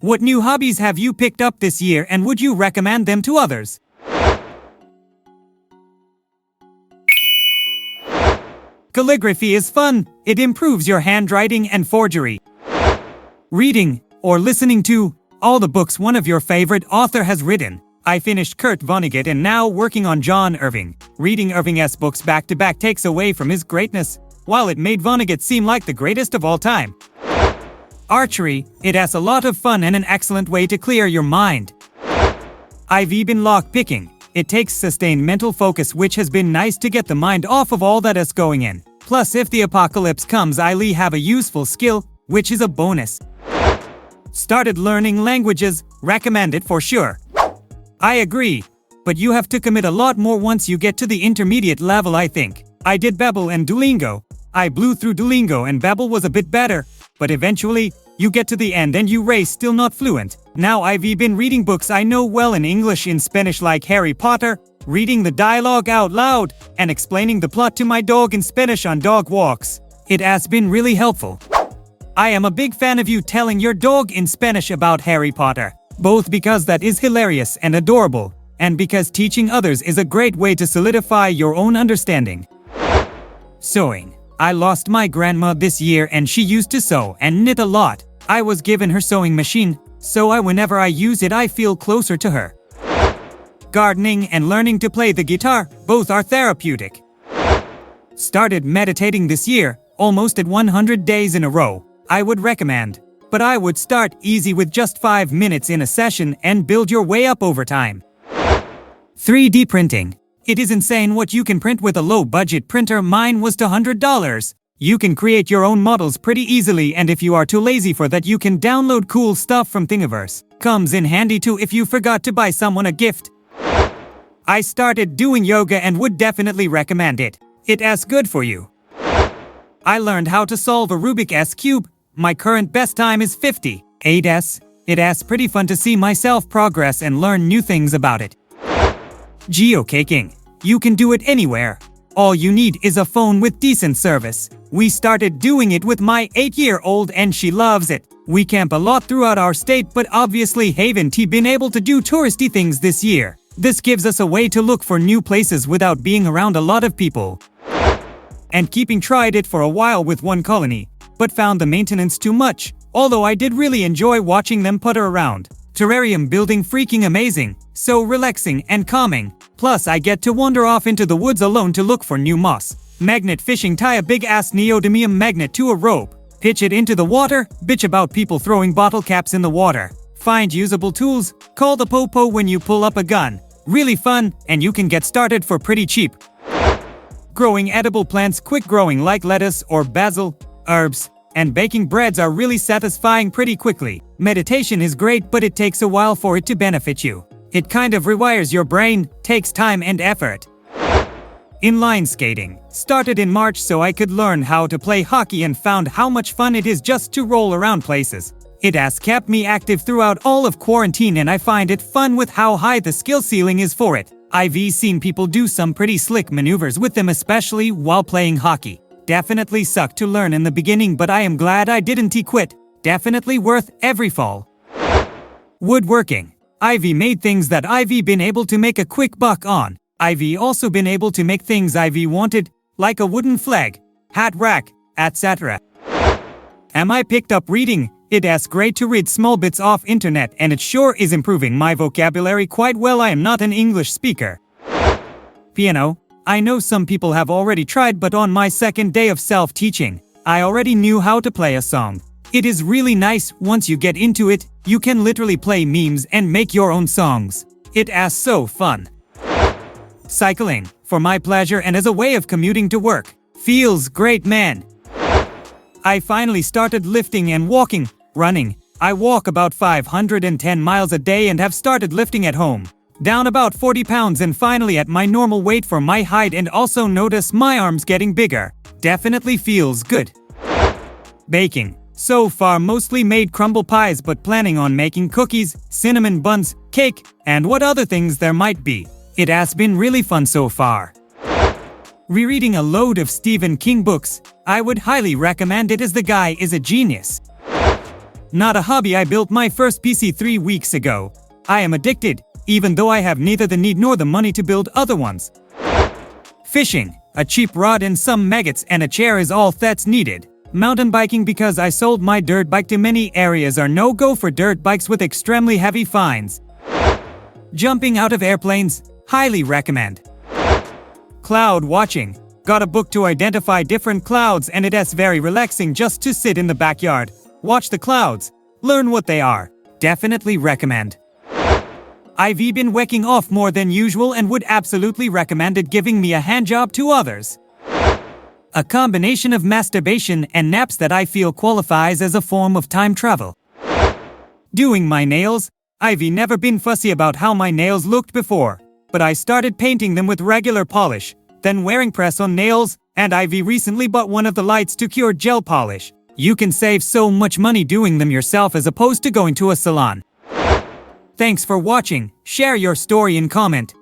What new hobbies have you picked up this year and would you recommend them to others? Calligraphy is fun. It improves your handwriting and forgery. Reading, or listening to, all the books one of your favorite author has written. I finished Kurt Vonnegut and now working on John Irving. Reading Irving's books back to back takes away from his greatness, while it made Vonnegut seem like the greatest of all time. Archery, it has a lot of fun and an excellent way to clear your mind. I've been lock picking. It takes sustained mental focus, which has been nice to get the mind off of all that is going in. Plus, if the apocalypse comes, I'll have a useful skill, which is a bonus. Started learning languages, recommend it for sure. I agree, but you have to commit a lot more once you get to the intermediate level, I think. I did Babbel and Duolingo. I blew through Duolingo and Babbel was a bit better, but eventually, you get to the end and you race still not fluent. Now I've been reading books I know well in English in Spanish like Harry Potter, reading the dialogue out loud, and explaining the plot to my dog in Spanish on dog walks. It has been really helpful. I am a big fan of you telling your dog in Spanish about Harry Potter, both because that is hilarious and adorable, and because teaching others is a great way to solidify your own understanding. Sewing. I lost my grandma this year and she used to sew and knit a lot. I was given her sewing machine, so whenever I use it I feel closer to her. Gardening and learning to play the guitar, both are therapeutic. Started meditating this year, almost at 100 days in a row. I would recommend, but I would start easy with just 5 minutes in a session and build your way up over time. 3D printing. It is insane what you can print with a low-budget printer. Mine was $100. You can create your own models pretty easily, and if you are too lazy for that you can download cool stuff from Thingiverse. Comes in handy too if you forgot to buy someone a gift. I started doing yoga and would definitely recommend it. It is good for you. I learned how to solve a Rubik's Cube. My current best time is 58s. It is pretty fun to see myself progress and learn new things about it. Geocaking. You can do it anywhere. All you need is a phone with decent service. We started doing it with my 8-year-old and she loves it. We camp a lot throughout our state, but obviously haven't been able to do touristy things this year. This gives us a way to look for new places without being around a lot of people. And tried it for a while with one colony, but found the maintenance too much, although I did really enjoy watching them putter around. Terrarium building freaking amazing, so relaxing and calming. Plus I get to wander off into the woods alone to look for new moss. Magnet fishing. Tie a big ass neodymium magnet to a rope. Pitch it into the water. Bitch about people throwing bottle caps in the water. Find usable tools. Call the popo when you pull up a gun. Really fun, and you can get started for pretty cheap. Growing edible plants. Quick growing like lettuce or basil, herbs, and baking breads are really satisfying pretty quickly. Meditation is great, but it takes a while for it to benefit you. It kind of rewires your brain, takes time and effort. Inline skating. Started in March so I could learn how to play hockey and found how much fun it is just to roll around places. It has kept me active throughout all of quarantine and I find it fun with how high the skill ceiling is for it. I've seen people do some pretty slick maneuvers with them, especially while playing hockey. Definitely sucked to learn in the beginning, but I am glad I didn't quit. Definitely worth every fall. Woodworking. I've made things that I've been able to make a quick buck on. I've also been able to make things I've wanted, like a wooden flag, hat rack, etc. I picked up reading. It is great to read small bits off internet and it sure is improving my vocabulary quite well. I am not an English speaker. Piano. I know some people have already tried, but on my second day of self-teaching, I already knew how to play a song. It is really nice. Once you get into it, you can literally play memes and make your own songs. It is so fun. Cycling. For my pleasure and as a way of commuting to work. Feels great, man. I finally started lifting and walking, running. I walk about 510 miles a day and have started lifting at home. Down about 40 pounds and finally at my normal weight for my height, and also notice my arms getting bigger. Definitely feels good. Baking. So far mostly made crumble pies, but planning on making cookies, cinnamon buns, cake, and what other things there might be. It has been really fun so far. Rereading a load of Stephen King books. I would highly recommend it as the guy is a genius. Not a hobby. I built my first PC 3 weeks ago. I am addicted, even though I have neither the need nor the money to build other ones. Fishing. A cheap rod and some maggots and a chair is all that's needed. Mountain biking, because I sold my dirt bike to many areas, are no-go for dirt bikes with extremely heavy fines. Jumping out of airplanes. Highly recommend. Cloud watching. Got a book to identify different clouds and it's very relaxing just to sit in the backyard. Watch the clouds. Learn what they are. Definitely recommend. I've been whacking off more than usual and would absolutely recommend it giving me a handjob to others. A combination of masturbation and naps that I feel qualifies as a form of time travel. Doing my nails. I've never been fussy about how my nails looked before, but I started painting them with regular polish, then wearing press-on nails, and I've recently bought one of the lights to cure gel polish. You can save so much money doing them yourself as opposed to going to a salon. Thanks for watching. Share your story and comment.